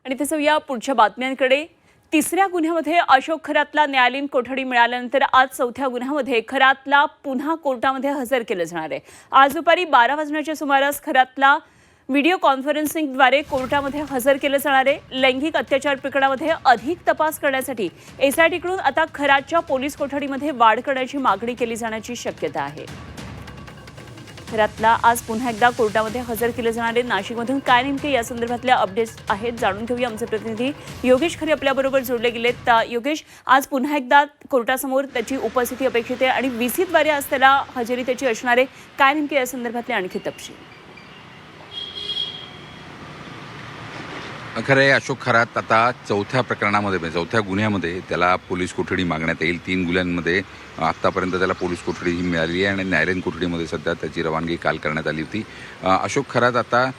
आणि तसं या पुढच्या बातम्यांकडे तिसऱ्या गुन्ह्यामध्ये अशोक खरातला न्यायालयीन कोठडी मिळाल्यानंतर आज चौथ्या गुन्ह्यामध्ये खरातला पुन्हा कोर्टामध्ये हजर केलं जाणार आहे। आज दुपारी 12 वाजण्याच्या सुमारास खरातला व्हिडिओ कॉन्फरन्सिंगद्वारे कोर्टामध्ये हजर केलं जाणार आहे। लैंगिक अत्याचार प्रकरणामध्ये अधिक तपास करण्यासाठी एसआयटीकडून आता खरातच्या पोलीस कोठडीमध्ये वाढ करण्याची मागणी केली जाण्याची शक्यता आहे। खरातला आज पुन्हा एकदा कोर्टामध्ये हजर केले जाणारे नाशिकमधून काय नेमके या संदर्भातल्या अपडेट्स आहेत जाणून घेऊया। आमचे प्रतिनिधी योगेश खरे आपल्याबरोबर जोडले गेलेत। योगेश, आज पुन्हा एकदा कोर्टासमोर त्याची उपस्थिती अपेक्षित आहे आणि व्हीसीद्वारे आज त्याला हजेरी त्याची असणार आहे। काय नेमके या संदर्भातले आणखी तपशील? खरं आहे, अशोक खरात आता चौथ्या प्रकरणामध्ये म्हणजे चौथ्या गुन्ह्यामध्ये त्याला पोलीस कोठडी मागण्यात येईल। 3 गुन्ह्यांमध्ये आत्तापर्यंत त्याला पोलीस कोठडी ही मिळाली आहे आणि न्यायालयीन कोठडीमध्ये सध्या त्याची रवानगी काल करण्यात आली होती। अशोक खरात आता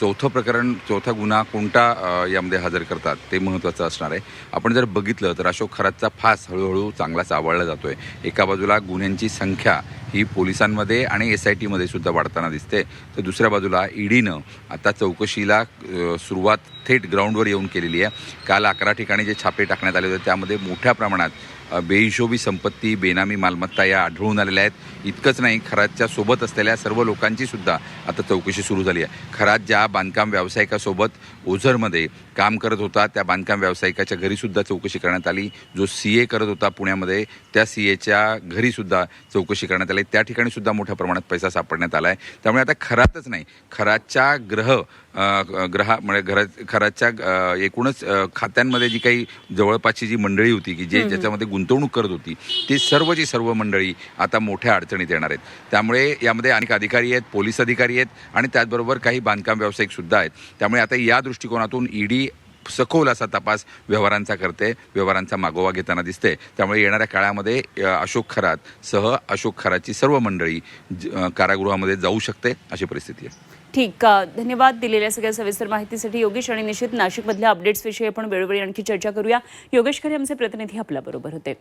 चौथा गुन्हा कोणता यामध्ये हजर करतात ते महत्त्वाचं असणार आहे। आपण जर बघितलं तर अशोक खरातचा फास हळूहळू चांगलाच आवळला जातोय। एका बाजूला गुन्ह्यांची संख्या ही पोलिसांमध्ये आणि एसआयटीमध्ये सुद्धा वाढताना दिसते, तर दुसऱ्या बाजूला ईडीनं आता चौकशीला सुरुवात थेट ग्राउंडवर येऊन केलेली आहे। काल 11 ठिकाणी जे छापे टाकण्यात आले होते त्यामध्ये मोठ्या प्रमाणात बेहिशोबी संपत्ती, बेनामी मालमत्ता या आढळून आलेल्या आहेत। इतकंच नाही, खरातच्या सोबत असलेल्या सर्व लोकांची सुद्धा आता चौकशी सुरू झाली आहे। खरात ज्या बांधकाम व्यावसायिकासोबत ओझरमध्ये काम करत होता त्या बांधकाम व्यावसायिकाच्या घरीसुद्धा चौकशी करण्यात आली। जो सीए करत होता पुण्यामध्ये त्या सीएच्या घरीसुद्धा चौकशी करण्यात आली। त्या ठिकाणी सुद्धा मोठ्या प्रमाणात पैसा सापडण्यात आला आहे। त्यामुळे आता खरातच नाही, खरातच्या खरातच्या एकूणच खात्यांमध्ये जी काही जवळपासची जी मंडळी होती की ज्याच्यामध्ये गुंतवणूक करत होती ती सर्वची सर्व मंडळी आता मोठ्या अडचणीत येणार आहेत। त्यामुळे यामध्ये अनेक अधिकारी आहेत, पोलीस अधिकारी आहेत आणि त्याचबरोबर काही बांधकाम व्यावसायिक सुद्धा आहेत। त्यामुळे आता या दृष्टिकोनातून ईडी सखोल असा तपास व्यवहारांचा करते, व्यवहारांचा मागोवा घेताना दिसते। त्यामुळे येणाऱ्या काळामध्ये अशोक खरात सह अशोक खरातची सर्व मंडळी कारागृहामध्ये जाऊ शकते अशी परिस्थिती आहे। ठीक, धन्यवाद दिलेल्या सगळ्या सविस्तर माहितीसाठी योगेश। आणि निश्चित नाशिकमधल्या अपडेट्सविषयी आपण वेळोवेळी आणखी चर्चा करूया। योगेश खरे आमचे प्रतिनिधी आपल्याबरोबर होते।